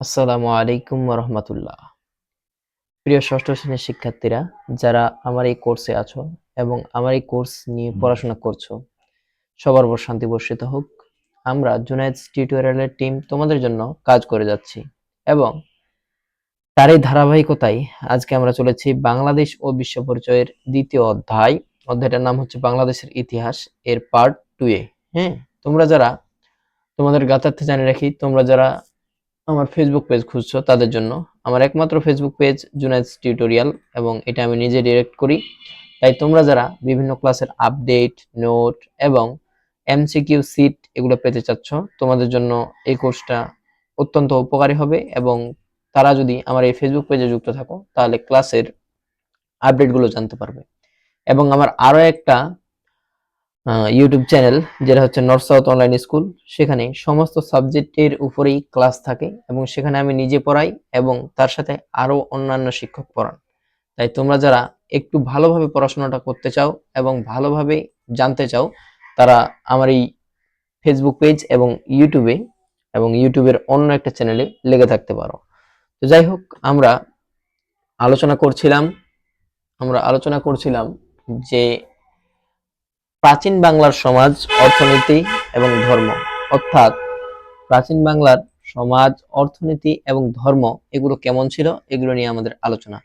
আসসালামু আলাইকুম রহমতুল্লাহ। প্রিয় ষষ্ঠ শ্রেণীর শিক্ষার্থীরা, যারা আমার এই কোর্সে আছো এবং আমার এই কোর্স নিয়ে পড়াশোনা করছো, সবার উপর শান্তি বর্ষিত হোক। আমরা জুনায়েদস টিউটোরিয়ালের টিম তোমাদের জন্য কাজ করে যাচ্ছি এবং তারই ধারাবাহিকতায় আজকে আমরা চলেছি বাংলাদেশ ও বিশ্ব পরিচয়ের দ্বিতীয় অধ্যায়। অধ্যায়টার নাম হচ্ছে বাংলাদেশের ইতিহাস, এর পার্ট 2 এ। হ্যাঁ, তোমরা যারা তোমাদের জ্ঞাতার্থে জানিয়ে রাখি, তোমরা যারা আমার ফেসবুক পেজ খুঁজছো তাদের জন্য আমার একমাত্র ফেসবুক পেজ জুনায়েদস টিউটোরিয়াল, এবং এটা আমি নিজে ডিরেক্ট করি। তাই তোমরা যারা বিভিন্ন ক্লাসের আপডেট, নোট এবং এমসিকিউ সিট এগুলো পেতে চাচ্ছ, তোমাদের জন্য এই কোর্সটা অত্যন্ত উপকারী হবে। এবং তারা যদি আমার এই ফেসবুক পেজে যুক্ত থাকো তাহলে ক্লাসের আপডেটগুলো জানতে পারবে। এবং আমার আরো একটা ইউটিউব চ্যানেল, যেটা হচ্ছে নর্থ সাউথ অনলাইন স্কুল, সেখানে সমস্ত সাবজেক্টের উপরেই ক্লাস থাকে এবং সেখানে আমি নিজে পড়াই এবং তার সাথে আরো অন্যান্য শিক্ষক পড়ান। তাই তোমরা যারা একটু ভালোভাবে পড়াশোনাটা করতে চাও এবং ভালোভাবে জানতে চাও, তারা আমার এই ফেসবুক পেজ এবং ইউটিউবের অন্য একটা চ্যানেলে লেগে থাকতে পারো। তো যাই হোক, আমরা আলোচনা করছিলাম যে প্রাচীন বাংলার সমাজ, অর্থনীতি এবং ধর্ম, অর্থাৎ প্রাচীন বাংলার সমাজ, অর্থনীতি এবং ধর্ম এগুলো কেমন ছিল, এগুলো নিয়ে আমাদের আলোচনা।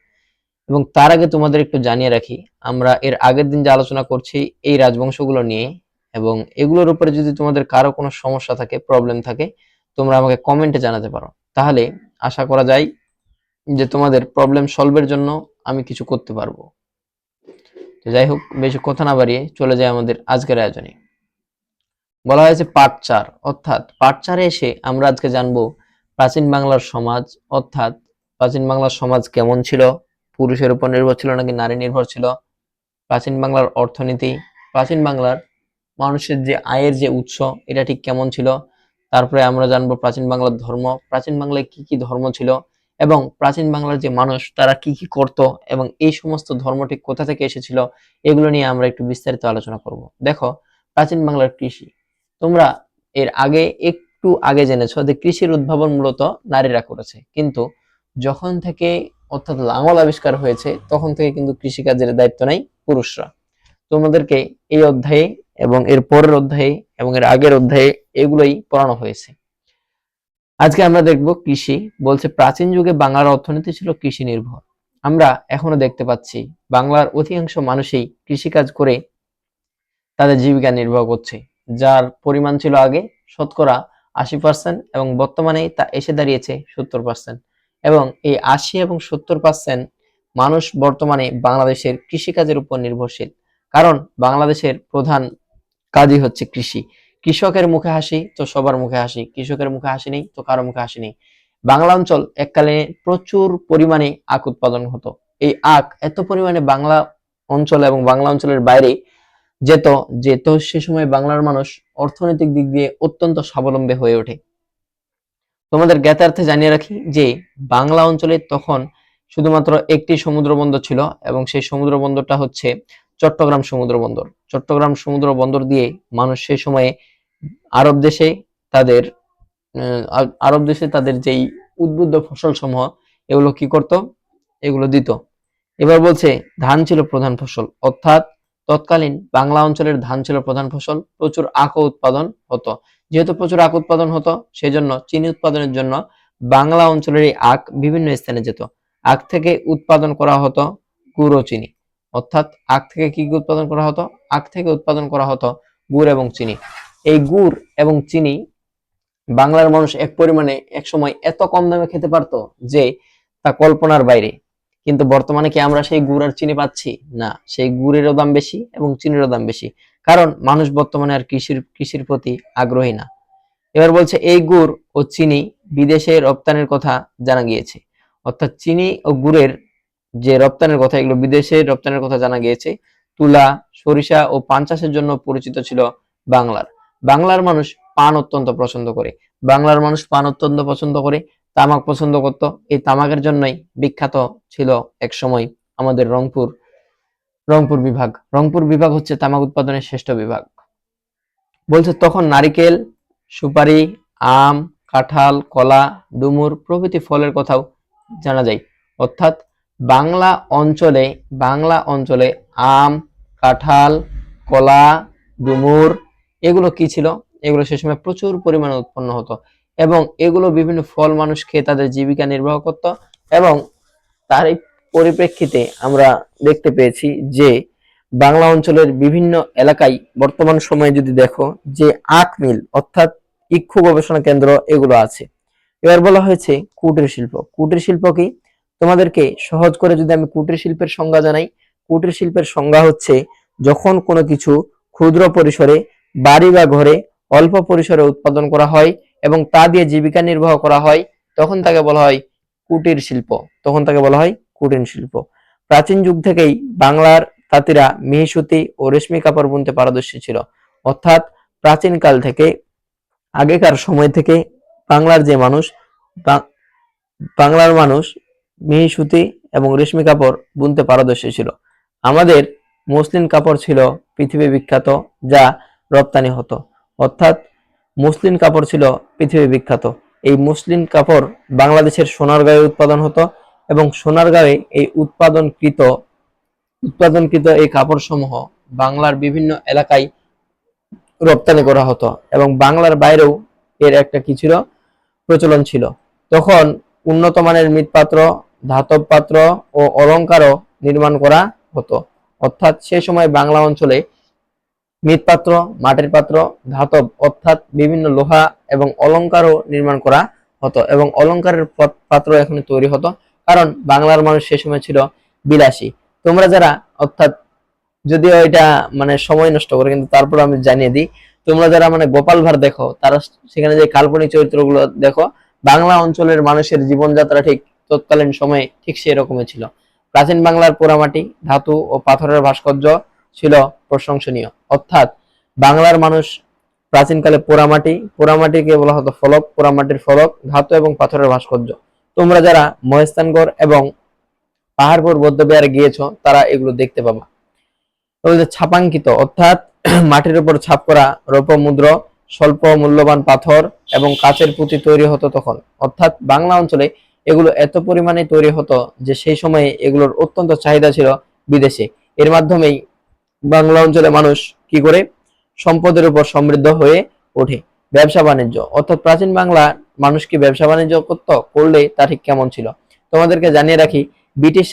এবং তার আগে তোমাদের একটু জানিয়ে রাখি, আমরা এর আগের দিন যে আলোচনা করছি এই রাজবংশগুলো নিয়ে, এবং এগুলোর উপরে যদি তোমাদের কারো কোনো সমস্যা থাকে, প্রবলেম থাকে, তোমরা আমাকে কমেন্টে জানাতে পারো। তাহলে আশা করা যায় যে তোমাদের প্রবলেম সলভের জন্য আমি কিছু করতে পারবো। তো যাই হোক, বেশি কথা না বাড়িয়ে চলে যায় আমাদের আজকের আয়োজনে। বলা হয়েছে পার্ট 4, অর্থাৎ পার্ট 4-এ এসে আমরা আজকে জানবো প্রাচীন বাংলার সমাজ, অর্থাৎ প্রাচীন বাংলার সমাজ কেমন ছিল, পুরুষের উপর নির্ভর ছিল নাকি নারী নির্ভর ছিল, প্রাচীন বাংলার অর্থনীতি, প্রাচীন বাংলার মানুষের যে আয়ের যে উৎস এটা ঠিক কেমন ছিল। তারপরে আমরা জানবো প্রাচীন বাংলার ধর্ম, প্রাচীন বাংলায় কি কি ধর্ম ছিল, এবং প্রাচীন বাংলার যে মানুষ তারা কি কি করত, এবং এই সমস্ত ধর্ম ঠিক কোথা থেকে এসেছিল, এগুলো নিয়ে আমরা একটু বিস্তারিত আলোচনা করব। দেখো, প্রাচীন বাংলার কৃষি, তোমরা এর আগে একটু আগে জেনেছো যে কৃষির উদ্ভাবন মূলত নারীরা করেছে, কিন্তু যখন থেকে অর্থাৎ লাঙল আবিষ্কার হয়েছে তখন থেকে কিন্তু কৃষিকাজের দায়িত্ব নেয় পুরুষরা। তোমাদেরকে এই অধ্যায়ে এবং এর পরের অধ্যায়ে এবং এর আগের অধ্যায়ে এগুলোই পড়ানো হয়েছে। আজকে আমরা দেখব কৃষি। বলছে প্রাচীন যুগে বাংলার অর্থনীতি ছিল কৃষি নির্ভর। আমরা এখনো দেখতে পাচ্ছি বাংলার অধিকাংশ মানুষই কৃষিকাজ করে তাদের জীবিকা নির্বাহ করছে, যার পরিমাণ ছিল আগে শতকরা 80% এবং বর্তমানে তা এসে দাঁড়িয়েছে 70%। এবং এই 80 এবং 70% মানুষ বর্তমানে বাংলাদেশের কৃষিকাজের উপর নির্ভরশীল, কারণ বাংলাদেশের প্রধান কাজই হচ্ছে কৃষি। কৃষকের মুখে হাসি তো সবার মুখে হাসি, কৃষকের মুখে হাসি নেই তো কারো মুখে হাসি নেই। বাংলা অঞ্চল এককালে প্রচুর পরিমাণে আখ উৎপাদন হতো। এই আখ এত পরিমাণে বাংলা অঞ্চল এবং বাংলা অঞ্চলের বাইরে যেত, সে সময় বাংলার মানুষ অর্থনৈতিক দিক দিয়ে অত্যন্ত স্বাবলম্বী হয়ে ওঠে। তোমাদের জ্ঞাতার্থে জানিয়ে রাখি যে বাংলা অঞ্চলে তখন শুধুমাত্র একটি সমুদ্র বন্দর ছিল, এবং সেই সমুদ্র বন্দরটা হচ্ছে চট্টগ্রাম সমুদ্র বন্দর। চট্টগ্রাম সমুদ্র বন্দর দিয়ে মানুষ সেই সময়ে আরব দেশে তাদের যেই উদ্বুদ্ধ ফসল সমূহ এগুলো কি করত, এগুলো দিত। এবার বলছে ধান ছিল প্রধান ফসল, অর্থাৎ তৎকালীন বাংলা অঞ্চলের ধান ছিল প্রধান ফসল। প্রচুর আখ উৎপাদন হতো। যেহেতু প্রচুর আখ উৎপাদন হতো, সেই জন্য চিনি উৎপাদনের জন্য বাংলা অঞ্চলের এই আখ বিভিন্ন স্থানে যেত। আখ থেকে উৎপাদন করা হতো গুড় ও চিনি। অর্থাৎ আখ থেকে কি উৎপাদন করা হতো? আখ থেকে উৎপাদন করা হতো গুড় এবং চিনি। এই গুড় এবং চিনি বাংলার মানুষ এক পরিমাণে এক সময় এত কম দামে খেতে পারতো যে তা কল্পনার বাইরে। কিন্তু বর্তমানে কি আমরা সেই গুড় আর চিনি পাচ্ছি? না, সেই গুড়েরও দাম বেশি এবং চিনিরও দাম বেশি, কারণ মানুষ বর্তমানে আর কৃষির প্রতি আগ্রহী না। এবার বলছে এই গুড় ও চিনি বিদেশে রপ্তানির কথা জানা গিয়েছে। অর্থাৎ চিনি ও গুড়ের যে রপ্তানির কথা, এগুলো বিদেশে রপ্তানির কথা জানা গিয়েছে। তুলা, সরিষা ও পান চাষের জন্য পরিচিত ছিল বাংলার মানুষ পান অত্যন্ত পছন্দ করে। তামাক পছন্দ করত। এই তামাকের জন্যই বিখ্যাত ছিল এক সময় আমাদের রংপুর বিভাগ হচ্ছে তামাক উৎপাদনের শ্রেষ্ঠ বিভাগ। বলছে তখন নারিকেল, সুপারি, আম, কাঁঠাল, কলা, ডুমুর প্রভৃতি ফলের কথাও জানা যায়। অর্থাৎ বাংলা অঞ্চলে আম, কাঁঠাল, কলা, ডুমুর এগুলো কি ছিল? এগুলো সে সময় প্রচুর পরিমাণে উৎপন্ন হতো এবং এগুলো বিভিন্ন ফল মানুষ খেয়ে তাদের জীবিকা নির্বাহ করত। এবং তারই পরিপ্রেক্ষিতে আমরা দেখতে পেয়েছি যে বাংলা অঞ্চলের বিভিন্ন এলাকায় বর্তমান সময়ে যদি দেখো যে আখ মিল অর্থাৎ ইক্ষু গবেষণা কেন্দ্র এগুলো আছে। এবার বলা হয়েছে কুটির শিল্প। কুটির শিল্প কি? তোমাদেরকে সহজ করে যদি আমি কুটির শিল্পের সংজ্ঞা জানাই, কুটির শিল্পের সংজ্ঞা হচ্ছে যখন কোনো কিছু ক্ষুদ্র পরিসরে বাড়ি বা ঘরে অল্প পরিসরে উৎপাদন করা হয় এবং তা দিয়ে জীবিকা নির্বাহ করা হয়, তখন তাকে বলা হয় কুটির শিল্প। কুটির শিল্প। প্রাচীন যুগ থেকেই বাংলার তাঁতিরা মিহিসুতি ও রেশমি কাপড় বুনতে পারদর্শী ছিল। অর্থাৎ প্রাচীন কাল থেকে, আগেকার সময় থেকে বাংলার যে মানুষ, বাংলার মানুষ মিহিসুতি এবং রেশমি কাপড় বুনতে পারদর্শী ছিল। আমাদের মসলিন কাপড় ছিল পৃথিবী বিখ্যাত, যা রপ্তানি হতো। অর্থাৎ মসলিন কাপড় ছিল পৃথিবী বিখ্যাত। এই মসলিন কাপড় বাংলাদেশের সোনারগাঁয়ে উৎপাদন হতো এবং সোনারগাঁয়ে এই উৎপাদনকৃত এই কাপড় সমূহ বাংলার বিভিন্ন এলাকায় রপ্তানি করা হতো এবং বাংলার বাইরেও এর একটা কি ছিল? প্রচলন ছিল। তখন উন্নত মানের মৃৎপাত্র, ধাতব পাত্র ও অলংকারও নির্মাণ করা হতো। অর্থাৎ সে সময় বাংলা অঞ্চলে মৃৎপাত্র, মাটির পাত্র, ধাতব অর্থাৎ বিভিন্ন লোহা এবং অলংকারও নির্মাণ করা হতো এবং অলংকারের পাত্র এখন তৈরি হতো, কারণ বাংলার মানুষ সে সময় ছিল বিলাসী। তোমরা যারা, অর্থাৎ যদিও এটা মানে সময় নষ্ট করে, কিন্তু তারপর আমি জানিয়ে দিই, তোমরা যারা মানে গোপাল ভাঁড় দেখো, তারা সেখানে যে কাল্পনিক চরিত্রগুলো দেখো, বাংলা অঞ্চলের মানুষের জীবনযাত্রা ঠিক তৎকালীন সময়ে ঠিক সেই রকমই ছিল। প্রাচীন বাংলার পোড়ামাটি, ধাতু ও পাথরের ভাস্কর্য ছিল প্রশংসনীয়। অর্থাৎ বাংলার মানুষ প্রাচীনকালে পোড়ামাটিকে বলা হতো ফলক, পোড়ামাটির ফলক, ধাতু এবং পাথরের ভাস্কর্য। তোমরা যারা মহেস্থানগড় এবং পাহাড়পুর বৌদ্ধবিহারে গিয়েছো, তারা এগুলো দেখতে পাবা। ছাপাঙ্কিত অর্থাৎ মাটির উপর ছাপ করা রৌপ্য মুদ্র, স্বল্প মূল্যবান পাথর এবং কাচের পুঁতি তৈরি হতো তখন। অর্থাৎ বাংলা অঞ্চলে এগুলো এত পরিমাণে তৈরি হতো যে সেই সময়ে এগুলোর অত্যন্ত চাহিদা ছিল বিদেশে। এর মাধ্যমেই বাংলা অঞ্চলে মানুষ কি করে? সম্পদের উপর সমৃদ্ধ হয়ে ওঠে। ব্যবসা বাণিজ্য, অর্থাৎ প্রাচীন বাংলা মানুষ কি ব্যবসা বাণিজ্য করলে তা ঠিক কেমন ছিল? তোমাদেরকে জানিয়ে রাখি, ব্রিটিশ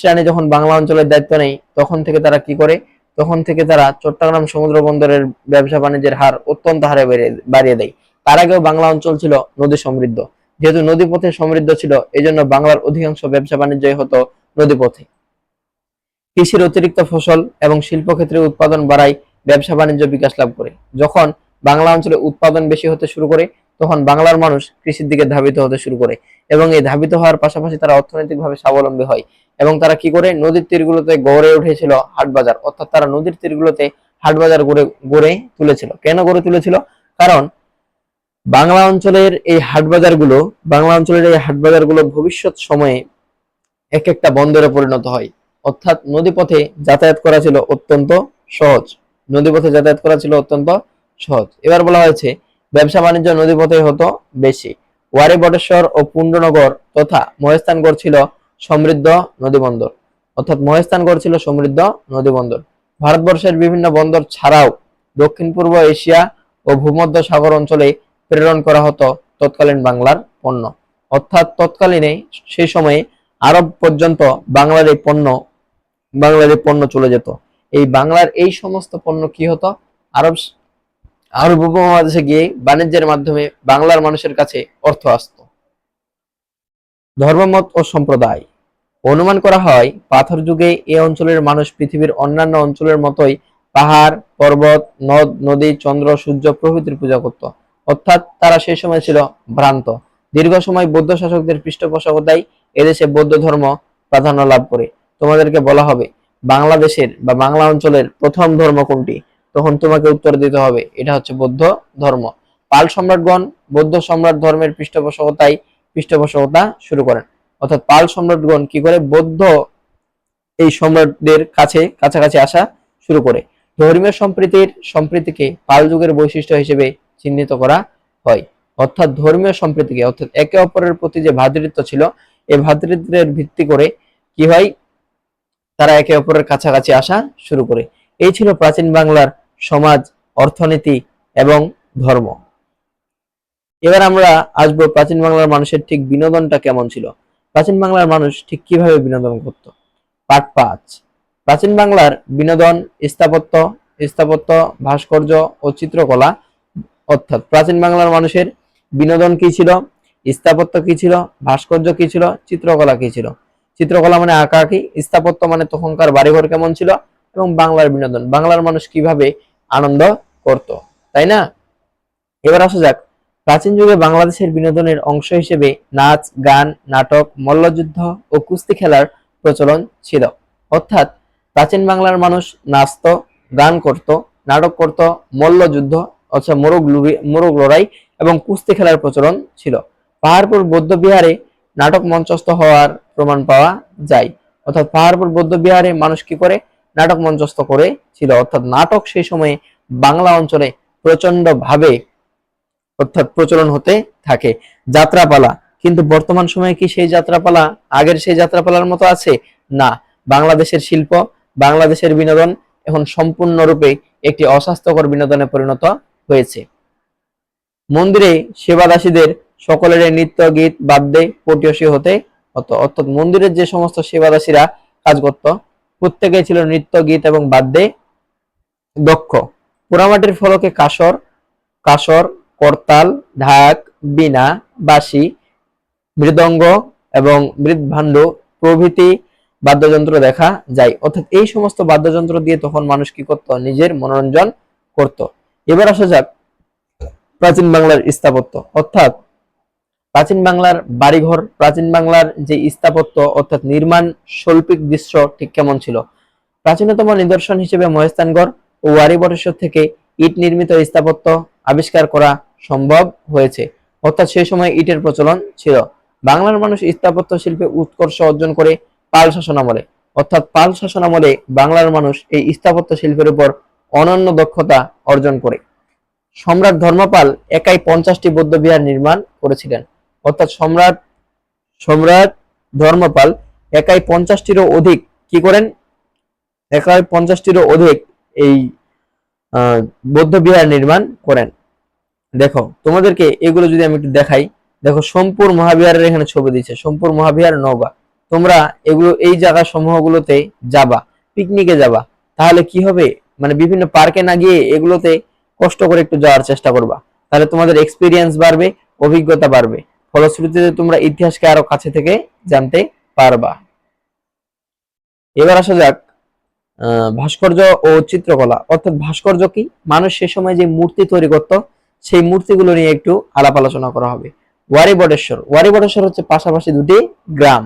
রানী যখন বাংলা অঞ্চলের দায়িত্ব নেয়, তখন থেকে তারা কি করে? তখন থেকে তারা চট্টগ্রাম সমুদ্র বন্দরের ব্যবসা বাণিজ্যের হার অত্যন্ত হারে বাড়িয়ে দেয়। তার আগেও বাংলা অঞ্চল ছিল নদী সমৃদ্ধ। যেহেতু নদীপথে সমৃদ্ধ ছিল, এই জন্য বাংলার অধিকাংশ ব্যবসা বাণিজ্যই হতো নদীপথে। কৃষির অতিরিক্ত ফসল এবং শিল্পক্ষেত্রে উৎপাদন বাড়ায় ব্যবসা বাণিজ্য বিকাশ লাভ করে। যখন বাংলা অঞ্চলে উৎপাদন বেশি হতে শুরু করে, তখন বাংলার মানুষ কৃষির দিকে ধাবিত হতে শুরু করে এবং এই ধাবিত হওয়ার পাশাপাশি তারা অর্থনৈতিকভাবে স্বাবলম্বী হয় এবং তারা কি করে? নদীর তীরগুলোতে গড়ে উঠেছিল হাট বাজার। অর্থাৎ তারা নদীর তীরগুলোতে হাট বাজার গড়ে তুলেছিল। কেন গড়ে তুলেছিল? কারণ বাংলা অঞ্চলের এই হাট বাজারগুলো ভবিষ্যৎ সময়ে এক একটা বন্দরে পরিণত হয়। অর্থাৎ নদীপথে যাতায়াত করা ছিল অত্যন্ত সহজ। এবার বলা হয়েছে ব্যবসা বাণিজ্য নদীপথে হতো বেশি। ওয়ারী, বটেশ্বর ও পুণ্ডনগর তথা মহেস্থানগড় ছিল সমৃদ্ধ নদীবন্দর। ভারতবর্ষের বিভিন্ন বন্দর ছাড়াও দক্ষিণ পূর্ব এশিয়া ও ভূমধ্য সাগর অঞ্চলে প্রেরণ করা হতো তৎকালীন বাংলার পণ্য। অর্থাৎ তৎকালীনে সেই সময়ে আরব পর্যন্ত বাংলার এই পণ্য চলে যেত। এই বাংলার এই সমস্ত পণ্য কি হতো? আরব উপমহাদেশে গিয়ে বাণিজ্যের মাধ্যমে বাংলার মানুষের কাছে অর্থ আসতো। ধর্মমত ও সম্প্রদায়, অনুমান করা হয় পাথর যুগে এ অঞ্চলের মানুষ পৃথিবীর অন্যান্য অঞ্চলের মতোই পাহাড়, পর্বত, নদ, নদী, চন্দ্র, সূর্য প্রভৃতির পূজা করত। অর্থাৎ তারা সেই সময় ছিল ভ্রান্ত। দীর্ঘ সময় বৌদ্ধ শাসকদের পৃষ্ঠপোষকতায় এদেশে বৌদ্ধ ধর্ম প্রাধান্য লাভ করে। তোমাদেরকে বলা হবে বাংলাদেশের বা বাংলা অঞ্চলের প্রথম ধর্ম কোনটি? তখন তোমাকে উত্তর দিতে হবে এটা হচ্ছে বৌদ্ধ ধর্ম। পাল সম্রাটগণ বৌদ্ধ সম্রাট ধর্মের পৃষ্ঠপোষকতা শুরু করেন। অর্থাৎ পাল সম্রাটগণ কি করে? বৌদ্ধ এই সম্রাটদের কাছাকাছি আসা শুরু করে। ধর্মীয় সম্প্রীতিকে পাল যুগের বৈশিষ্ট্য হিসেবে চিহ্নিত করা হয়। অর্থাৎ ধর্মীয় সম্প্রীতিকে, অর্থাৎ একে অপরের প্রতি যে ভ্রাতৃত্ব ছিল এই ভ্রাতৃত্বের ভিত্তি করে কি হয়, তারা একে অপরের কাছাকাছি আসা শুরু করে। এই ছিল প্রাচীন বাংলার সমাজ, অর্থনীতি এবং ধর্ম। এবার আমরা আসবো প্রাচীন বাংলার মানুষের ঠিক বিনোদনটা কেমন ছিল। প্রাচীন বাংলার মানুষ ঠিক কিভাবে বিনোদন করত। পার্ট 5। প্রাচীন বাংলার বিনোদন, স্থাপত্য, ভাস্কর্য ও চিত্রকলা। অর্থাৎ প্রাচীন বাংলার মানুষের বিনোদন কি ছিল, স্থাপত্য কি ছিল, ভাস্কর্য কি ছিল, চিত্রকলা কি ছিল। চিত্রকলা মানে আঁকাআঁকি, স্থাপত্য মানে তখনকার বাড়িঘর কেমন ছিল, এবং বাংলার বিনোদন, বাংলার মানুষ কিভাবে আনন্দ করত, তাই না? এবার আসা যাক, প্রাচীন যুগে বাংলাদেশের বিনোদনের অংশ হিসেবে নাচ, গান, নাটক, মল্লযুদ্ধ ও কুস্তি খেলার প্রচলন ছিল। অর্থাৎ প্রাচীন বাংলার মানুষ নাচত, গান করত, নাটক করত, মল্লযুদ্ধ অর্থাৎ মোরগ লড়াই এবং কুস্তি খেলার প্রচলন ছিল। পাহাড়পুর বৌদ্ধ বিহারে নাটক মঞ্চস্থ হওয়ার প্রমাণ পাওয়া যায়। অর্থাৎ পাহাড়পুর বৌদ্ধ বিহারে মানুষ কি করে, নাটক মঞ্চস্থ করে ছিল। অর্থাৎ নাটক সেই সময়ে বাংলা অঞ্চলে প্রচন্ড ভাবে অর্থাৎ প্রচলন হতে থাকে। যাত্রাপালা, কিন্তু বর্তমান সময়ে কি সেই যাত্রাপালা আগের সেই যাত্রাপালার মতো আছে? না। বাংলাদেশের শিল্প, বাংলাদেশের বিনোদন এখন সম্পূর্ণরূপে একটি অস্বাস্থ্যকর বিনোদনে পরিণত হয়েছে। মন্দিরে সেবাদাসীদের সকলের নৃত্য, গীত, বাদ্যে পটীয়সী হতে হতো। অর্থাৎ মন্দিরের যে সমস্ত সেবাদাসীরা কাজ করত প্রত্যেকেই ছিল নৃত্য, গীত এবং বাদ্যে দক্ষ। পোড়ামাটির ফলকে কাসর, করতাল, ঢাক, বীণা, বাঁশি, মৃদঙ্গ এবং মৃদভাণ্ড প্রভৃতি বাদ্যযন্ত্র দেখা যায়। অর্থাৎ এই সমস্ত বাদ্যযন্ত্র দিয়ে তখন মানুষ কি করত, নিজের মনোরঞ্জন করত। এবার আসা যাক প্রাচীন বাংলার স্থাপত্য। অর্থাৎ প্রাচীন বাংলার বাড়িঘর, প্রাচীন বাংলার যে স্থাপত্য অর্থাৎ নির্মাণ শৈল্পিক দৃশ্য ঠিক কেমন ছিল। প্রাচীনতম নিদর্শন হিসেবে মহেস্থানগড় ও ওয়ারী বটেশ্বর থেকে ইট নির্মিত স্থাপত্য আবিষ্কার করা সম্ভব হয়েছে। অর্থাৎ সেই সময় ইটের প্রচলন ছিল। বাংলার মানুষ স্থাপত্য শিল্পে উৎকর্ষ অর্জন করে পাল শাসনামলে। অর্থাৎ পাল শাসনামলে বাংলার মানুষ এই স্থাপত্য শিল্পের উপর অনন্য দক্ষতা অর্জন করে। সম্রাট ধর্মপাল একাই 50টি বৌদ্ধ বিহার নির্মাণ করেছিলেন। অর্থাৎ সম্রাট ধর্মপাল একাই 50টিরও অধিক কি করেন, একাই 50টিরও অধিক এই বৌদ্ধ বিহার নির্মাণ করেন। দেখো তোমাদেরকে এগুলো যদি আমি একটু দেখাই, দেখো সোমপুর মহাবিহারের এখানে ছবি দিচ্ছে, সোমপুর মহাবিহার নওগাঁ। তোমরা এগুলো এই জায়গা সমূহগুলোতে যাবা, পিকনিকে যাবা, তাহলে কি হবে, মানে বিভিন্ন পার্কে না গিয়ে এগুলোতে কষ্ট করে একটু যাওয়ার চেষ্টা করবা, তাহলে তোমাদের এক্সপিরিয়েন্স বাড়বে, অভিজ্ঞতা বাড়বে, ফলশ্রুতিতে তোমরা ইতিহাসকে আরো কাছে থেকে জানতে পারবা। এবার আসা যাক ভাস্কর্য ও চিত্রকলা। অর্থাৎ ভাস্কর্য কি, মানুষ সে সময় যে মূর্তি তৈরি করত সেই মূর্তিগুলো নিয়ে একটু আলাপ আলোচনা করা হবে। ওয়ারী বটেশ্বর হচ্ছে পাশাপাশি দুটি গ্রাম।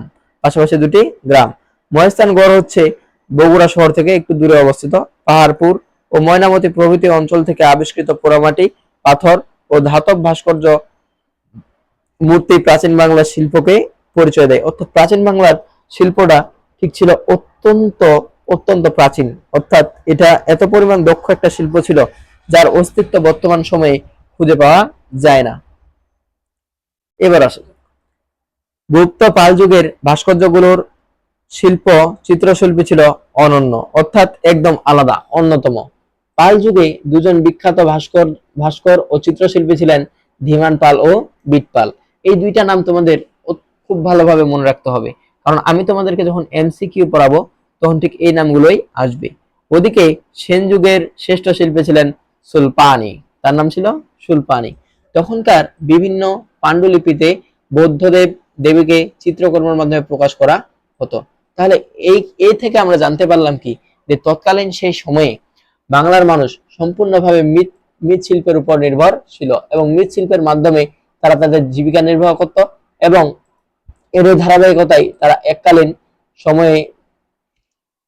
মহেস্থানগড় হচ্ছে বগুড়া শহর থেকে একটু দূরে অবস্থিত। পাহাড়পুর ও ময়নামতি প্রভৃতি অঞ্চল থেকে আবিষ্কৃত পোড়ামাটি, পাথর ও ধাতব ভাস্কর্য মূর্তি প্রাচীন বাংলার শিল্পকে পরিচয় দেয়। অর্থাৎ প্রাচীন বাংলার শিল্পটা ঠিক ছিল অত্যন্ত প্রাচীন। অর্থাৎ এটা এত পরিমাণ দক্ষ একটা শিল্প ছিল যার অস্তিত্ব বর্তমান সময়ে খুঁজে পাওয়া যায় না। এবার আসে গুপ্ত পাল যুগের ভাস্কর্যগুলোর চিত্রশিল্পী ছিল অনন্য, অর্থাৎ একদম আলাদা, অন্যতম। পাল যুগে দুজন বিখ্যাত ভাস্কর ও চিত্রশিল্পী ছিলেন ধীমান পাল ও বিট পাল। এই দুইটা নাম তোমাদের খুব ভালোভাবে মনে রাখতে হবে, কারণ আমি তোমাদেরকে যখন এমসিকিউ পড়াবো তখন ঠিক এই নামগুলোই আসবে। ওদিকে সেন যুগের শ্রেষ্ঠ শিল্পী ছিলেন সুলপানি, তার নাম ছিল সুলপানি। তখনকার বিভিন্ন পাণ্ডুলিপিতে বৌদ্ধদেব দেবীকে চিত্রকর্মের মাধ্যমে প্রকাশ করা হতো। তাহলে এই থেকে আমরা জানতে পারলাম কি, যে তৎকালীন সেই সময়ে বাংলার মানুষ সম্পূর্ণভাবে মৃৎশিল্পের উপর নির্ভর ছিল এবং মৃৎশিল্পের মাধ্যমে তারা তাদের জীবিকা নির্বাহ করত এবং এর ধারাবাহিকতায় তারা এককালীন সময়ে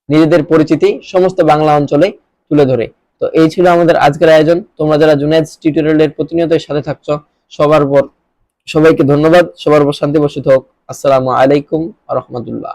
নিজেদের পরিচিতি সমস্ত বাংলা অঞ্চলে তুলে ধরে। তো এই ছিল আমাদের আজকের আয়োজন। তোমরা যারা জুনায়েদ টিউটোরিয়ালের প্রতিনিয়ত সাথে থাকছো সবাইকে ধন্যবাদ। সবার উপর শান্তি বর্ষিত হোক। আসসালামু আলাইকুম ওয়া রাহমাতুল্লাহ।